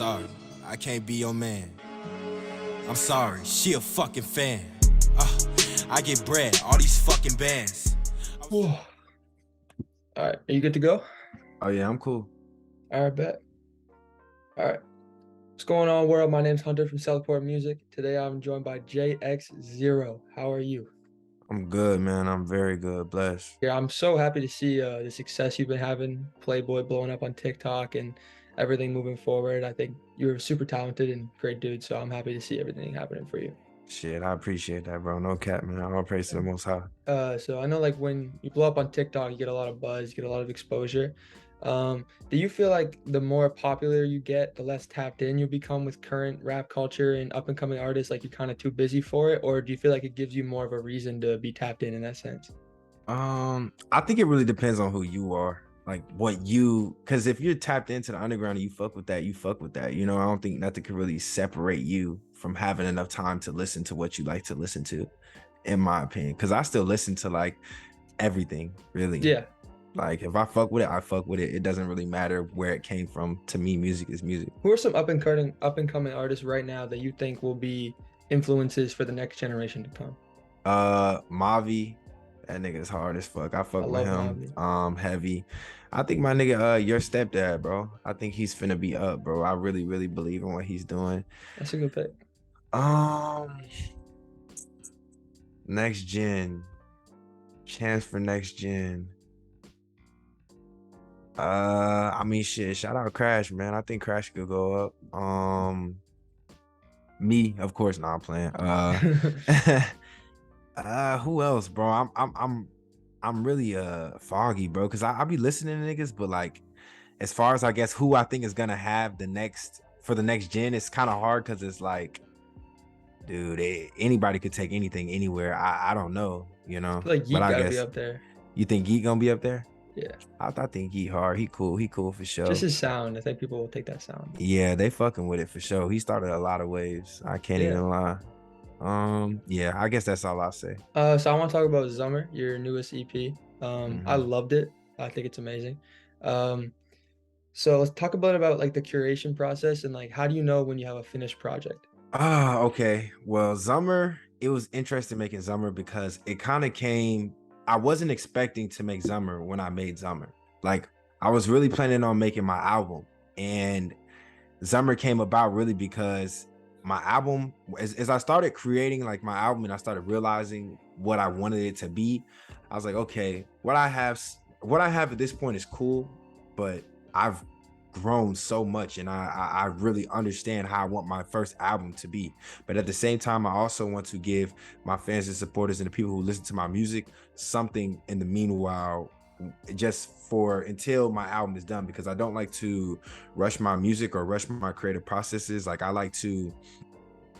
sorry, I can't be your man. I'm sorry, she a fucking fan. I get bread, all these fucking bands. Whoa. All right, are you good to go? Oh yeah, I'm cool. All right, bet. All right. What's going on, world? My name's Hunter from Southport Music. Today I'm joined by Jx.Zero. How are you? I'm good, man. I'm very good. Blessed. Yeah, I'm so happy to see the success you've been having, Playboy blowing up on TikTok and everything moving forward. I think you're super talented and great dude, so I'm happy to see everything happening for you. Shit, I appreciate that, bro. No cap, man. All praise to the Most High. So I know like when you blow up on TikTok, you get a lot of buzz, you get a lot of exposure. Do you feel like the more popular you get, the less tapped in you become with current rap culture and up and coming artists, like you're kind of too busy for it? Or do you feel like it gives you more of a reason to be tapped in that sense? I think it really depends on who you are. Like because if you're tapped into the underground and you fuck with that, you fuck with that. You know, I don't think nothing can really separate you from having enough time to listen to what you like to listen to, in my opinion. Because I still listen to like everything, really. Yeah. Like if I fuck with it, I fuck with it. It doesn't really matter where it came from. To me, music is music. Who are some up and coming artists right now that you think will be influences for the next generation to come? Mavi, that nigga's hard as fuck. I fuck with him. Mavi. Heavy. I think my nigga, your stepdad, bro. I think he's finna be up, bro. I really, really believe in what he's doing. That's a good pick. Next gen. Chance for next gen. I mean, shit. Shout out Crash, man. I think Crash could go up. Me, of course. Nah, I'm playing. Who else, bro? I'm really foggy, bro, because I be listening to niggas, but like, as far as I guess who I think is gonna have the next gen, it's kind of hard because it's like, dude, anybody could take anything anywhere. I don't know, you know. Like Yeet gotta be up there. You think Yeet gonna be up there? Yeah. I think Yeet hard. He cool for sure. Just his sound. I think people will take that sound. Yeah, they fucking with it for sure. He started a lot of waves. I can't even lie. Yeah, I guess that's all I'll say. So I want to talk about Zummer, your newest EP. I loved it. I think it's amazing. So let's talk about like the curation process and like how do you know when you have a finished project? Okay. Well, Zummer, it was interesting making Zummer because it kind of came. I wasn't expecting to make Zummer when I made Zummer. Like I was really planning on making my album, and Zummer came about really because my album, as I started creating like my album and I started realizing what I wanted it to be, I was like, okay, what I have at this point is cool, but I've grown so much and I really understand how I want my first album to be. But at the same time, I also want to give my fans and supporters and the people who listen to my music something in the meanwhile, just for until my album is done, because I don't like to rush my music or rush my creative processes. Like I like to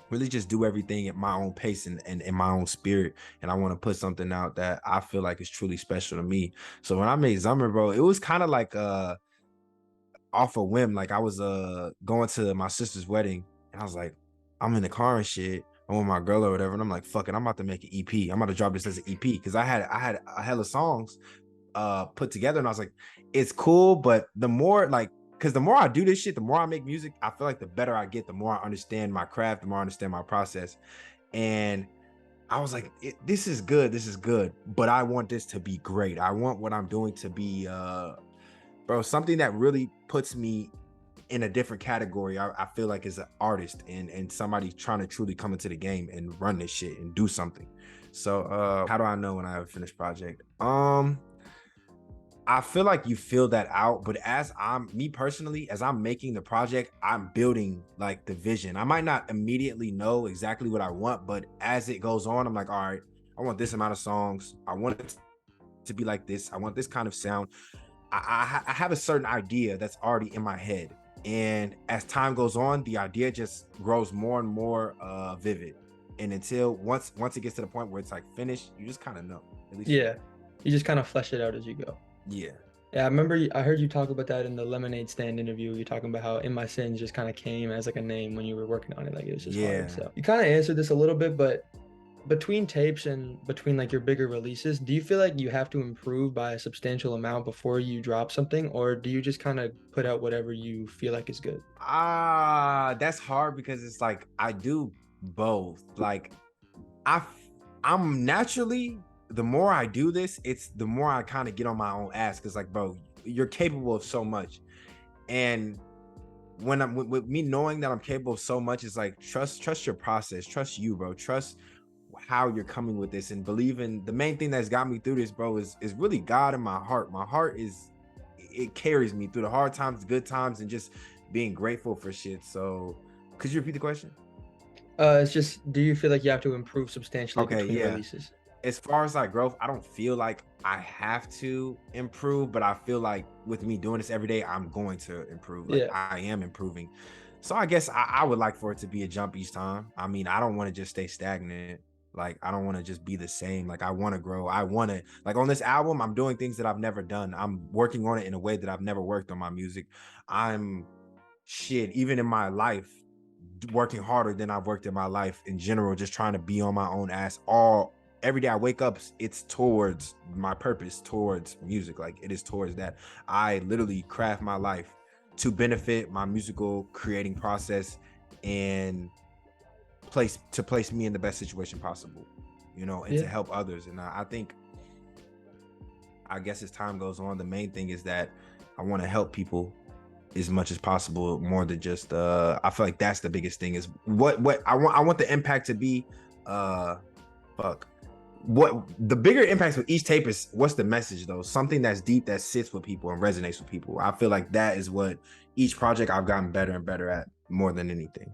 really just do everything at my own pace and in my own spirit, and I want to put something out that I feel like is truly special to me. So when I made Zummer, bro, it was kind of like off a whim. Like I was going to my sister's wedding and I was like, I'm in the car and shit, I'm with my girl or whatever, and I'm like, fuck it, I'm about to make an EP. I'm about to drop this as an EP because I had a hella songs put together, and I was like, it's cool, but the more like, because the more I do this shit, the more I make music, I feel like the better I get, the more I understand my craft, the more I understand my process. And I was like, this is good, but I want this to be great. I want what I'm doing to be bro, something that really puts me in a different category. I feel like as an artist and somebody trying to truly come into the game and run this shit and do something. So how do I know when I have a finished project? I feel like you feel that out, but as me personally, as I'm making the project, I'm building like the vision. I might not immediately know exactly what I want, but as it goes on, I'm like, all right, I want this amount of songs. I want it to be like this. I want this kind of sound. I have a certain idea that's already in my head. And as time goes on, the idea just grows more and more vivid. And until once it gets to the point where it's like finished, you just kind of know. At least you just kind of flesh it out as you go. Yeah, I remember I heard you talk about that in the Lemonade Stand interview. You're talking about how In My Sins just kind of came as like a name when you were working on it. Like it was just hard. So you kind of answered this a little bit, but between tapes and between like your bigger releases, do you feel like you have to improve by a substantial amount before you drop something, or do you just kind of put out whatever you feel like is good? That's hard because it's like I do both. Like I I'm naturally, the more I do this, it's the more I kind of get on my own ass because like, bro, you're capable of so much. And when I'm with me knowing that I'm capable of so much, it's like trust your process, trust you, bro, trust how you're coming with this, and believe in the main thing that's got me through this, bro, is really God in my heart. My heart is, it carries me through the hard times, the good times, and just being grateful for shit. So could you repeat the question? It's just, do you feel like you have to improve substantially Okay, between yeah. releases? As far as like growth, I don't feel like I have to improve, but I feel like with me doing this every day, I'm going to improve. Like Yeah. I am improving. So I guess I would like for it to be a jump each time. I mean, I don't want to just stay stagnant. Like I don't want to just be the same. Like I want to grow. I want to, like on this album, I'm doing things that I've never done. I'm working on it in a way that I've never worked on my music. I'm shit, even in my life, working harder than I've worked in my life in general, just trying to be on my own ass all every day I wake up. It's towards my purpose, towards music. Like it is towards that. I literally craft my life to benefit my musical creating process and place me in the best situation possible, you know, and to Yeah. help others. And I think, I guess as time goes on, the main thing is that I want to help people as much as possible, more than just I feel like that's the biggest thing, is what I want the impact to be. Fuck, what the bigger impacts with each tape is, what's the message though, something that's deep, that sits with people and resonates with people. I feel like that is what each project I've gotten better and better at, more than anything.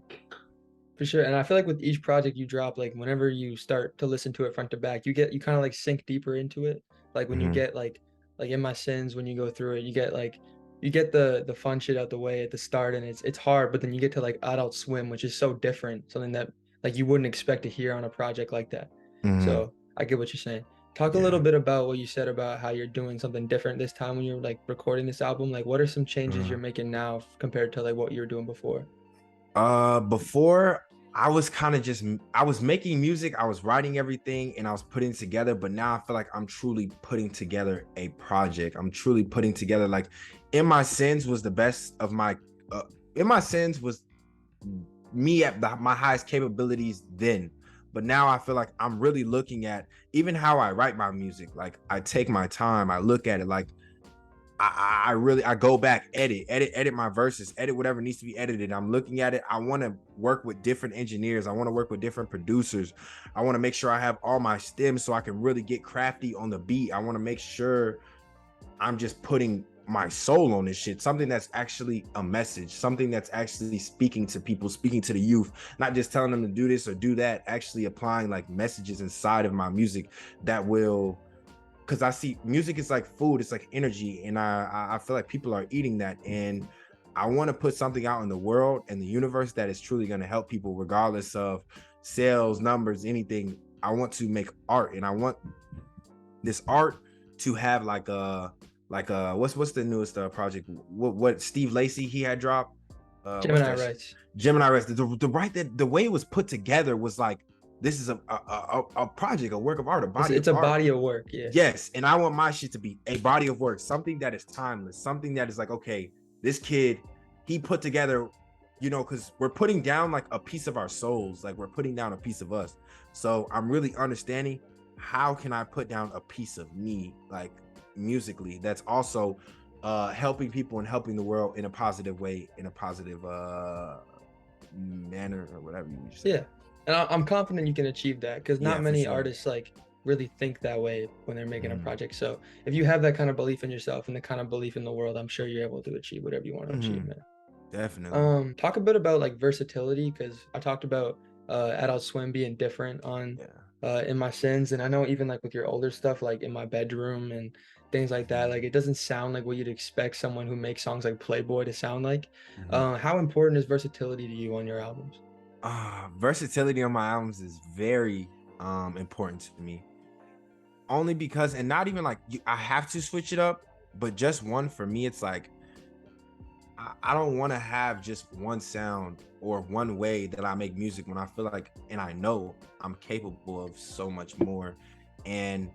For sure. And I feel like with each project you drop, like whenever you start to listen to it front to back, you kind of like sink deeper into it. Like when you Mm-hmm. get like In My Sins, when you go through it, you get the fun shit out the way at the start, and it's hard, but then you get to like Adult Swim, which is so different, something that like you wouldn't expect to hear on a project like that. Mm-hmm. So I get what you're saying. Talk a little Yeah. bit about what you said about how you're doing something different this time when you're like recording this album. Like what are some changes Uh, you're making now compared to like what you were doing before? Before, I was kind of just, I was making music, I was writing everything, and I was putting together. But now I feel like I'm truly putting together a project. I'm truly putting together, like, In My Sins was the best of my. Uh, In My Sins was me at my highest capabilities then. But now I feel like I'm really looking at even how I write my music. Like I take my time, I look at it, like I really, I go back, edit my verses, edit whatever needs to be edited. I'm looking at it. I want to work with different engineers. I want to work with different producers. I want to make sure I have all my stems so I can really get crafty on the beat. I want to make sure I'm just putting my soul on this shit. Something that's actually a message, something that's actually speaking to people, speaking to the youth, not just telling them to do this or do that, actually applying like messages inside of my music that will, because I see music is like food, it's like energy, and I feel like people are eating that, and I want to put something out in the world and the universe that is truly going to help people, regardless of sales numbers, anything. I want to make art, and I want this art to have like what's the newest project? What Steve Lacy he had dropped? What's Gemini that? writes. Gemini Rest. The right, that the way it was put together was like, this is a project, a work of art, a body It's of a art. body of work, yeah. Yes, and I want my shit to be a body of work, something that is timeless, something that is like, okay, this kid, he put together, you know, because we're putting down like a piece of our souls, like we're putting down a piece of us. So I'm really understanding, how can I put down a piece of me, like musically, that's also helping people and helping the world in a positive way, in a positive manner, or whatever you say. Yeah. And I'm confident you can achieve that because not Yeah, for many sure. artists like really think that way when they're making a Mhm. project. So if you have that kind of belief in yourself and the kind of belief in the world, I'm sure you're able to achieve whatever you want to achieve, Mhm. man. Definitely. Talk a bit about like versatility because I talked about Adult Swim being different on Yeah. In My Sins, and I know even like with your older stuff, like In My Bedroom and things like that, like it doesn't sound like what you'd expect someone who makes songs like Playboy to sound like. Mhm. How important is versatility to you on your albums? Versatility on my albums is very important to me, only because, and not even like I have to switch it up, but just one, for me it's like, I don't want to have just one sound or one way that I make music when I feel like, and I know I'm capable of so much more. And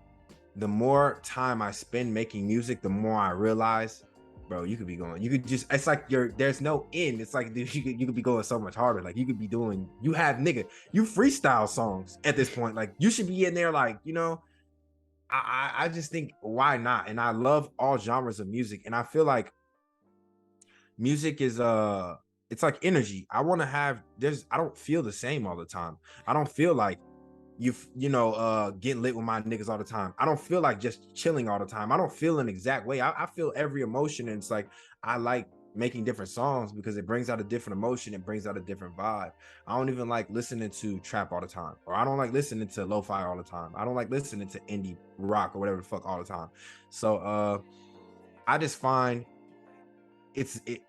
the more time I spend making music, the more I realize, bro, you could be going, you could just, it's like there's no end. It's like, dude, you could be going so much harder. Like you could be doing, you have nigga, you freestyle songs at this point. Like you should be in there, like, you know, I just think why not? And I love all genres of music. And I feel like music is it's like energy. I want to have, I don't feel the same all the time. I don't feel like getting lit with my niggas all the time. I don't feel like just chilling all the time. I don't feel an exact way. I feel every emotion, and it's like I like making different songs because it brings out a different emotion, it brings out a different vibe. I don't even like listening to trap all the time, or I don't like listening to lo-fi all the time. I don't like listening to indie rock or whatever the fuck all the time. So I just find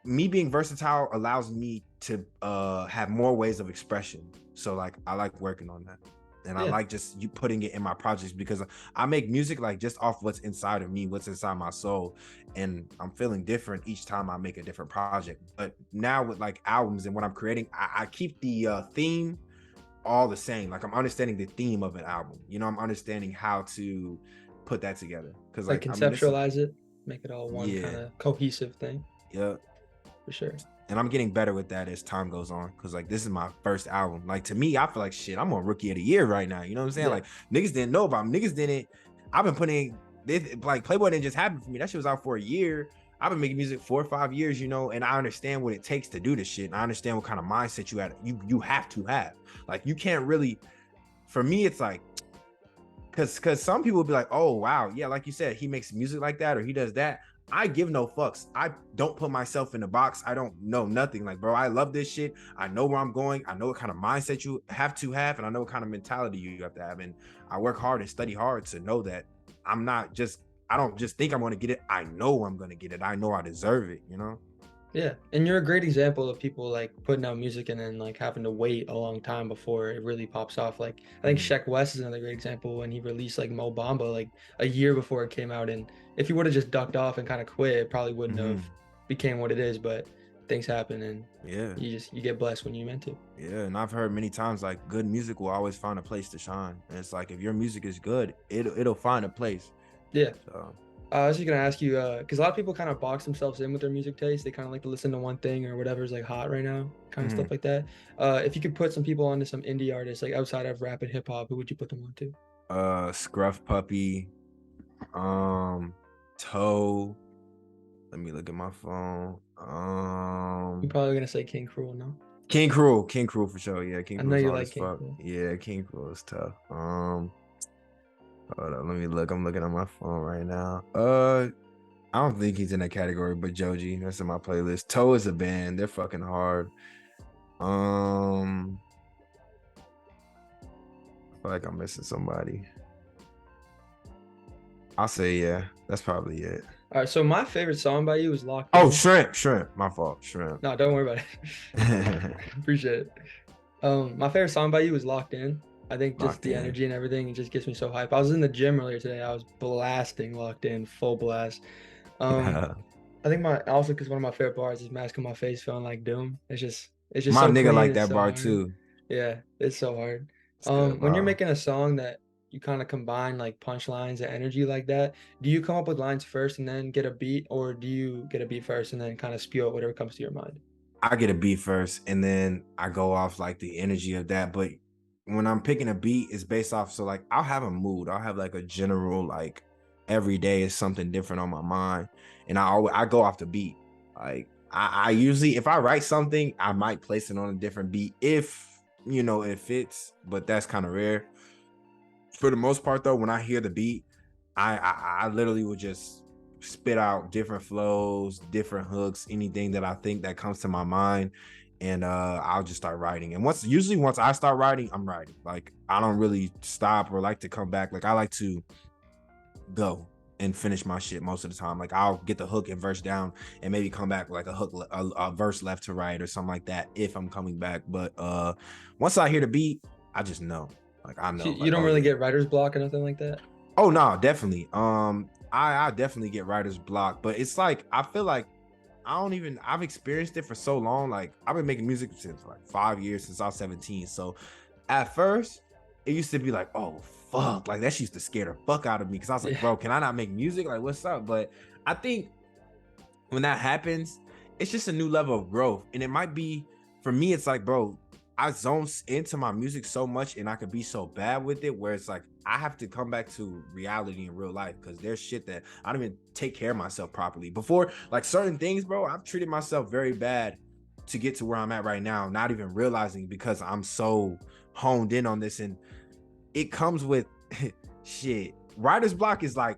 me being versatile allows me to have more ways of expression. So like I like working on that, and I like just you putting it in my projects because I make music like just off what's inside of me, what's inside my soul, and I'm feeling different each time I make a different project. But now with like albums and what I'm creating, I keep the theme all the same. Like I'm understanding the theme of an album, you know, I'm understanding how to put that together because like conceptualize it, make it all one kind yeah, of cohesive thing. yeah, For sure. and I'm getting better with that as time goes on because like this is my first album. Like to me, I feel like shit, I'm on Rookie of the Year right now, you know what I'm saying? Like niggas didn't know about me, niggas didn't. I've been putting this, like Playboy didn't just happen for me, that shit was out for a year. I've been making music 4 or 5 years, you know, and I understand what it takes to do this shit, and I understand what kind of mindset you have to have. Like you can't really, for me it's like, because some people will be like, oh wow, yeah, like you said, he makes music like that or he does that. I give no fucks. I don't put myself in the box. I don't know nothing. Like, bro, I love this shit. I know where I'm going. I know what kind of mindset you have to have, and I know what kind of mentality you have to have. And I work hard and study hard to know that I don't just think I'm going to get it. I know I'm going to get it. I know I deserve it, you know? Yeah, and you're a great example of people like putting out music and then like having to wait a long time before it really pops off. Like I think Sheck West is another great example when he released like Mo Bamba like a year before it came out, and if he would have just ducked off and kind of quit, it probably wouldn't have became what it is. But things happen, and yeah, you get blessed when you meant to. Yeah, and I've heard many times like good music will always find a place to shine, and it's like if your music is good, it'll find a place. Yeah. So. I was just gonna ask you, because a lot of people kind of box themselves in with their music taste. They kind of like to listen to one thing or whatever's like hot right now, kind of stuff like that. If you could put some people onto some indie artists, like outside of rap and hip hop, who would you put them onto? Scruff Puppy, Toe. Let me look at my phone. You're probably gonna say King Cruel, no? King Cruel for sure. Yeah, King I Cruel. know you like King Cruel. Yeah, King Cruel is tough. Hold on, let me look. I'm looking on my phone right now. I don't think he's in that category, but Joji, that's in my playlist. Toe is a band. They're fucking hard. I feel like I'm missing somebody. I'll say yeah. That's probably it. All right, so my favorite song by you is Locked In. Oh, Shrimp. My fault. Shrimp. No, don't worry about it. Appreciate it. My favorite song by you is Locked In. I think just the energy and everything, it just gets me so hype. I was in the gym earlier today. I was blasting Locked In, full blast. I think also because one of my favorite bars is Mask on My Face, feeling like doom. It's just my so nigga clean, like that so bar hard. too. Yeah, it's so hard. When you're making a song that you kind of combine like punchlines and energy like that, do you come up with lines first and then get a beat, or do you get a beat first and then kind of spew out whatever comes to your mind? I get a beat first and then I go off like the energy of that. But when I'm picking a beat, it's based off, so like I'll have a mood. I'll have like a general, like every day is something different on my mind, and I go off the beat. Like I usually, if I write something, I might place it on a different beat if you know it fits, but that's kind of rare. For the most part though, when I hear the beat, I literally would just spit out different flows, different hooks, anything that I think that comes to my mind, and I'll just start writing. And once I start writing, I'm writing. Like I don't really stop or like to come back. Like I like to go and finish my shit most of the time. Like I'll get the hook and verse down and maybe come back with like a hook, a verse left to right or something like that if I'm coming back. But once I hear the beat, I just know. Like I know. So you don't really get writer's block or nothing like that? Oh no, definitely. I definitely get writer's block, but it's like I feel like I've experienced it for so long. Like I've been making music since like 5 years, since I was 17. So at first it used to be like, oh fuck, like that shit used to scare the fuck out of me, because I was like, Yeah. bro, can I not make music? Like, what's up? But I think when that happens, it's just a new level of growth. And it might be, for me, it's like, bro, I zone into my music so much and I could be so bad with it, where it's like I have to come back to reality in real life, because there's shit that I don't even take care of myself properly. Before, like certain things, bro, I've treated myself very bad to get to where I'm at right now, not even realizing, because I'm so honed in on this. And it comes with shit. Writer's block is like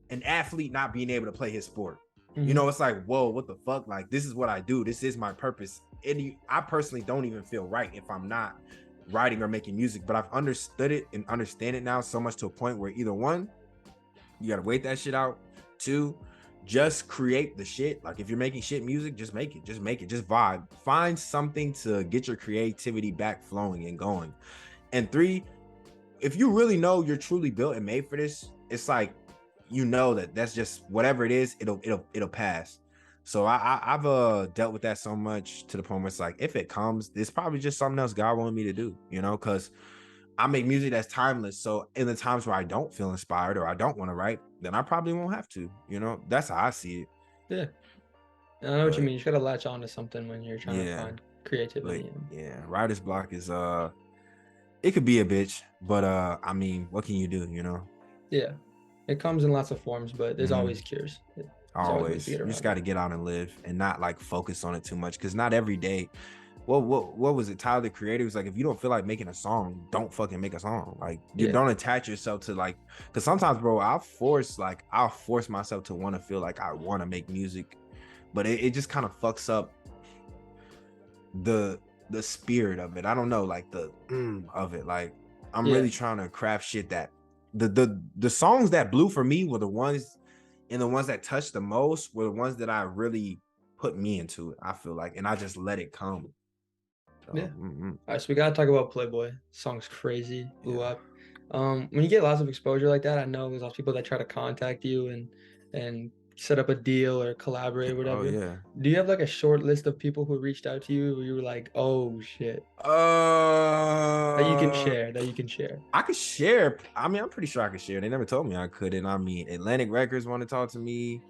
an athlete not being able to play his sport. You Mhm. know, it's like, whoa, what the fuck? Like, this is what I do. This is my purpose. And I personally don't even feel right if I'm not writing or making music, but I've understood it and understand it now so much to a point where either one, you gotta wait that shit out. Two, just create the shit. Like if you're making shit music, just make it, just vibe. Find something to get your creativity back flowing and going. And three, if you really know you're truly built and made for this, it's like, you know that's just whatever it is, it'll pass. So I've dealt with that so much to the point where it's like, if it comes, it's probably just something else God wanted me to do, you know, because I make music that's timeless. So in the times where I don't feel inspired or I don't want to write, then I probably won't have to, you know. That's how I see it. Yeah. I know what you But mean. You just gotta latch on to something when you're trying to yeah, find but creativity. And yeah, writer's block is it could be a bitch, but I mean, what can you do, you know? yeah, it comes in lots of forms, but there's Mhm. always cures. There's always ways to Always, get you just around got it. to get out and live and not like focus on it too much, because not every day. What was it? Tyler the Creator was like, if you don't feel like making a song, don't fucking make a song. Like, you Yeah. don't attach yourself to like, because sometimes, bro, I'll force myself to want to feel like I want to make music, but it just kind of fucks up the spirit of it. I don't know, like the of it. Like, I'm Yeah. really trying to craft shit that the songs that blew for me were the ones, and the ones that touched the most were the ones that I really put me into it, I feel like, and I just let it come. Yeah. So, All right, so we gotta talk about Playboy. Song's crazy, blew yeah. up. When you get lots of exposure like that, I know there's lots of people that try to contact you and set up a deal or collaborate or Oh whatever. yeah. Do you have like a short list of people who reached out to you where you were like, oh shit, that you can Uh, share, that you can share? I could share. I mean, I'm pretty sure I could share. They never told me I couldn't. I mean, Atlantic Records want to talk to me.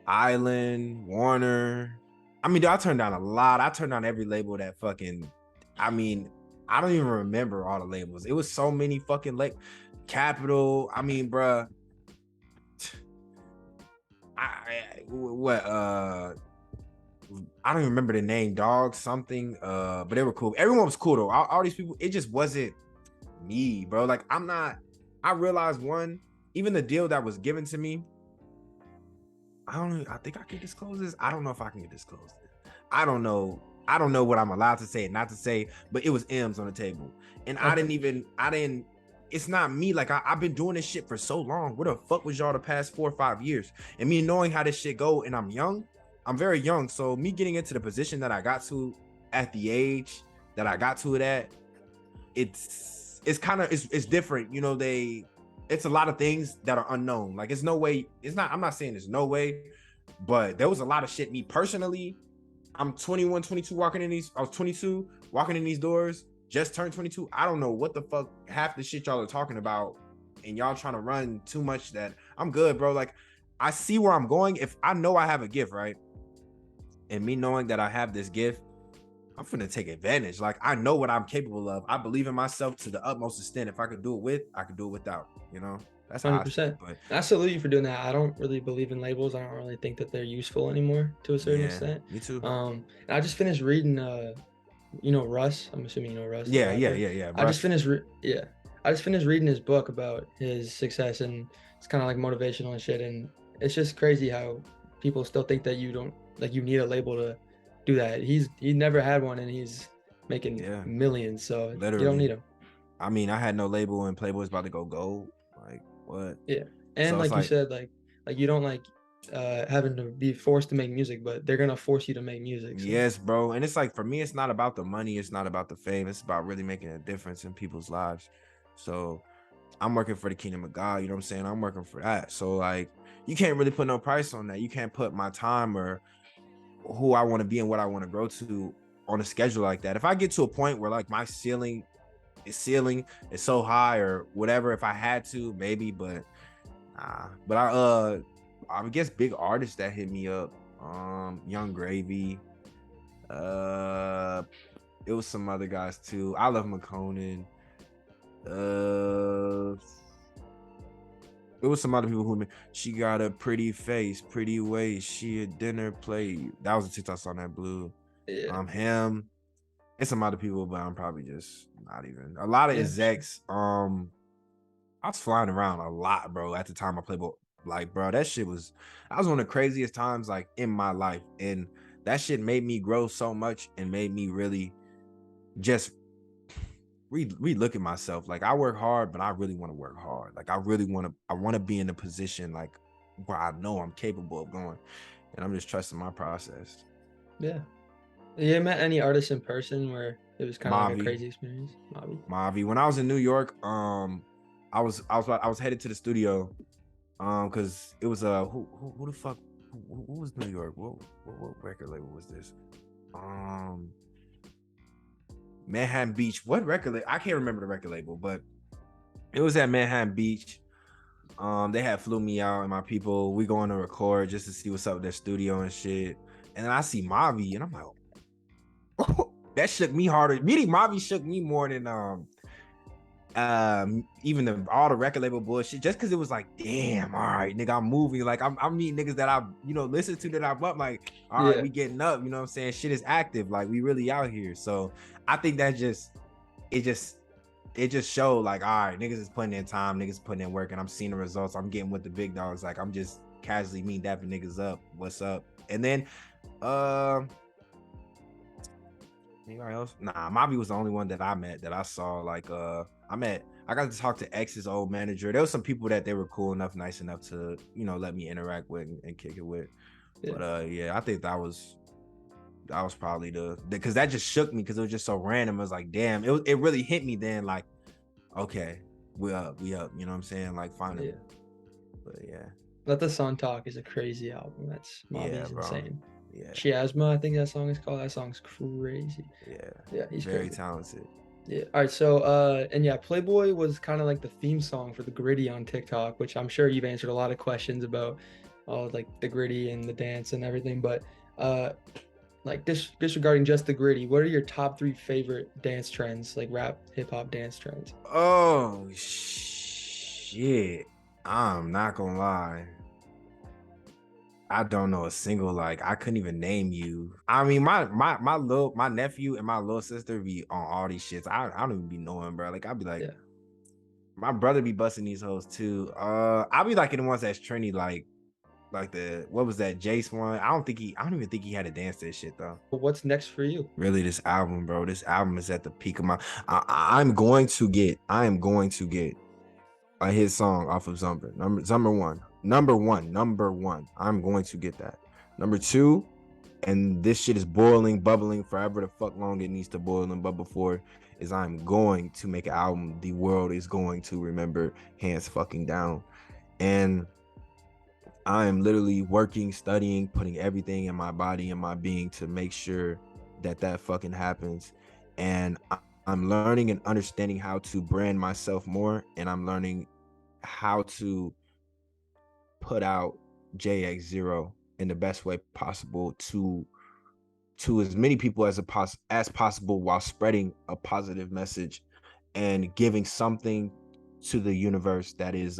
Island, Warner. I mean, dude, I turned down a lot. I turned down every label that fucking. I mean, I don't even remember all the labels. It was so many fucking Capital. I mean, bruh. What? I don't even remember the name. Dog something. But they were cool. Everyone was cool though. All these people. It just wasn't me, bro. Like I'm not. I realized one. Even the deal that was given to me, I think I can disclose this. I don't know if I can disclose this. I don't know. I don't know what I'm allowed to say and not to say, but it was M's on the table. And Okay. I didn't, it's not me. Like I've been doing this shit for so long. Where the fuck was y'all the past 4 or 5 years? And me knowing how this shit go, and I'm young, I'm very young. So me getting into the position that I got to at the age that I got to it at, it's kind of it's different, you know. It's a lot of things that are unknown. Like it's no way, it's not, I'm not saying there's no way, but there was a lot of shit. Me personally, I'm 21, 22 walking in these, I was 22 walking in these doors, just turned 22. I don't know what the fuck half the shit y'all are talking about, and y'all trying to run too much. That I'm good, bro. Like I see where I'm going. If I know I have a gift, right, and me knowing that I have this gift, I'm finna take advantage. Like I know what I'm capable of. I believe in myself to the utmost extent. If I could do it with, I could do it without. You know, that's how I see it. 100%. But I salute you for doing that. I don't really believe in labels. I don't really think that they're useful anymore to a certain yeah, extent. me too. And I just finished reading, you know, Russ. I'm assuming you know Russ, the rapper. Yeah. I just Russ. finished, yeah, I just finished reading his book about his success, and it's kind of like motivational and shit. And it's just crazy how people still think that you don't like you need a label to do that. He never had one, and he's making Yeah, millions, so you don't literally. need him. I mean, I had no label and Playboy's about to go gold. Like what? Yeah. And So it's like you like, said, like you don't like having to be forced to make music, but they're gonna force you to make music. So yes, bro. And it's like for me, it's not about the money, it's not about the fame, it's about really making a difference in people's lives. So I'm working for the kingdom of God, you know what I'm saying? I'm working for that. So like you can't really put no price on that. You can't put my time or who I want to be and what I want to grow to on a schedule like that. If I get to a point where like my ceiling is so high or whatever, if I had to, maybe, but but I guess big artists that hit me up, Young Gravy, it was some other guys too. I love McConan. It was some other people who, she got a pretty face, pretty waist, she a dinner plate. That was a TikTok song that blew. Yeah. Him and some other people, but I'm probably just not even. A lot of execs. I was flying around a lot, bro. At the time I played, like, bro, that shit was. That was one of the craziest times like in my life, and that shit made me grow so much and made me really just re-look at myself. Like, I work hard, but I really want to work hard. Like, I want to be in a position like where I know I'm capable of going, and I'm just trusting my process. Yeah. You met any artists in person where it was kind of like a Mavi. crazy experience? Mavi. When I was in New York, I was headed to the studio, because it was who the fuck who was New York? What record label was this? Manhattan Beach. What record label? I can't remember the record label, but it was at Manhattan Beach. They had flew me out and my people. We going to record just to see what's up with their studio and shit. And then I see Mavi, and I'm like, oh, that shook me harder. Meeting Mavi shook me more than even all the record label bullshit, just because it was like, damn, all right, nigga, I'm moving. Like, I'm meeting niggas that I listen to, that I'm up, like, all right, we getting up, you know what I'm saying? Shit is active, like, we really out here. So I think that it just showed like, all right, niggas is putting in time, niggas putting in work, and I'm seeing the results. I'm getting with the big dogs. Like, I'm just casually meeting dapping niggas up. What's up? And then anybody else? Nah, Mavi was the only one that I met, that I saw. Like, I got to talk to X's old manager. There was some people that they were cool enough, nice enough to, let me interact with and kick it with. Yeah. But yeah, I think that was probably because that just shook me, because it was just so random. It was like, damn, it really hit me then, like, okay, we up, you know what I'm saying? Like, finally. Yeah. But yeah. Let the Sun Talk is a crazy album. That's Mavi's insane. Yeah. Chiasma, I think that song is called. That song's crazy. Yeah, he's very talented. Yeah. All right. So, and yeah, Playboy was kind of like the theme song for the Gritty on TikTok, which I'm sure you've answered a lot of questions about, like the Gritty and the dance and everything. But, like disregarding just the Gritty, what are your top 3 favorite dance trends, like rap, hip hop dance trends? Oh shit! I'm not gonna lie. I don't know a single, like, I couldn't even name you. I mean, my nephew and my little sister be on all these shits. I don't even be knowing, bro. Like, I'll be like, my brother be busting these hoes too. I'll be like in the ones that's trendy, like the, what was that, Jace one? I don't even think he had to dance that shit though. But what's next for you? Really, this album, bro. This album is at the peak of my. I am going to get a hit song off of Zumber. Number one. I'm going to get that. Number 2, and this shit is boiling, bubbling forever the fuck long it needs to boil and bubble for, is I'm going to make an album the world is going to remember, hands fucking down. And I am literally working, studying, putting everything in my body and my being to make sure that fucking happens. And I'm learning and understanding how to brand myself more, and I'm learning how to put out Jx.Zero in the best way possible to as many people as possible, while spreading a positive message and giving something to the universe that is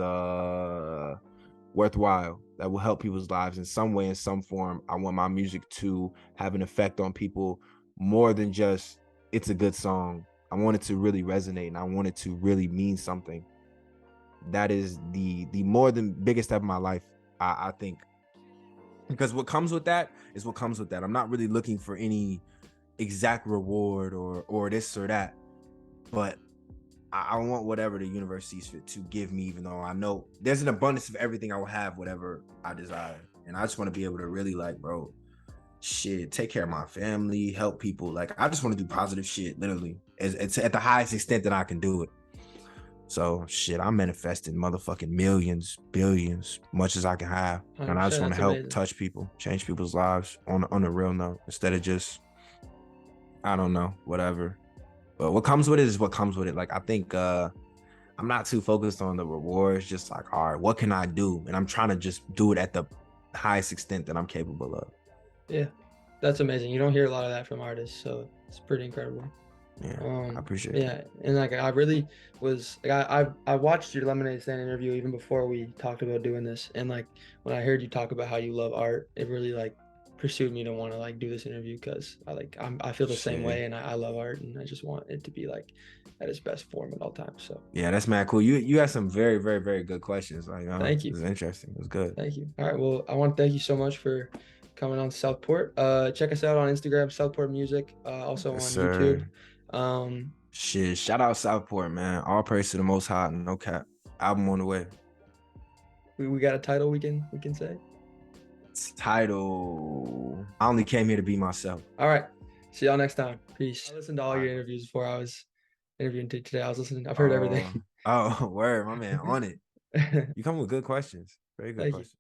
worthwhile, that will help people's lives in some way, in some form. I want my music to have an effect on people more than just it's a good song. I want it to really resonate, and I want it to really mean something. That is the more than biggest step of my life, I think, because what comes with that is what comes with that. I'm not really looking for any exact reward or this or that, but I want whatever the universe sees fit to give me, even though I know there's an abundance of everything. I will have whatever I desire, and I just want to be able to really, like, bro, shit, take care of my family, help people. Like, I just want to do positive shit, literally, it's at the highest extent that I can do it. So shit, I'm manifesting motherfucking millions, billions, much as I can have. And I 100%. just want to That's help amazing. touch people, change people's lives on a real note, instead of just, I don't know, whatever. But what comes with it is what comes with it. Like, I think I'm not too focused on the rewards, just like, all right, what can I do? And I'm trying to just do it at the highest extent that I'm capable of. Yeah, that's amazing. You don't hear a lot of that from artists, so it's pretty incredible. Yeah, I appreciate Yeah, that. and like I really was like I watched your Lemonade Stand interview even before we talked about doing this, and like when I heard you talk about how you love art, it really like pursued me to want to like do this interview because I feel the same Shit. way, and I love art, and I just want it to be like at its best form at all times. So Yeah, that's mad cool. You had some very, very, very good questions. Like, thank it you, was interesting. It was good. thank you. All right, well I want to thank you so much for coming on Southport. Check us out on Instagram, Southport Music, also Yes, on YouTube. sir. Shit, shout out Southport, man. All praise to the Most High. No cap. Album on the way. We got a title we can say. Title. I only came here to be myself. All right. See y'all next time. Peace. I listened to all your Alright. interviews before I was interviewing today. I was listening. I've heard everything. Oh, word, my man, on it. You come with good questions. Very good Thank you. questions.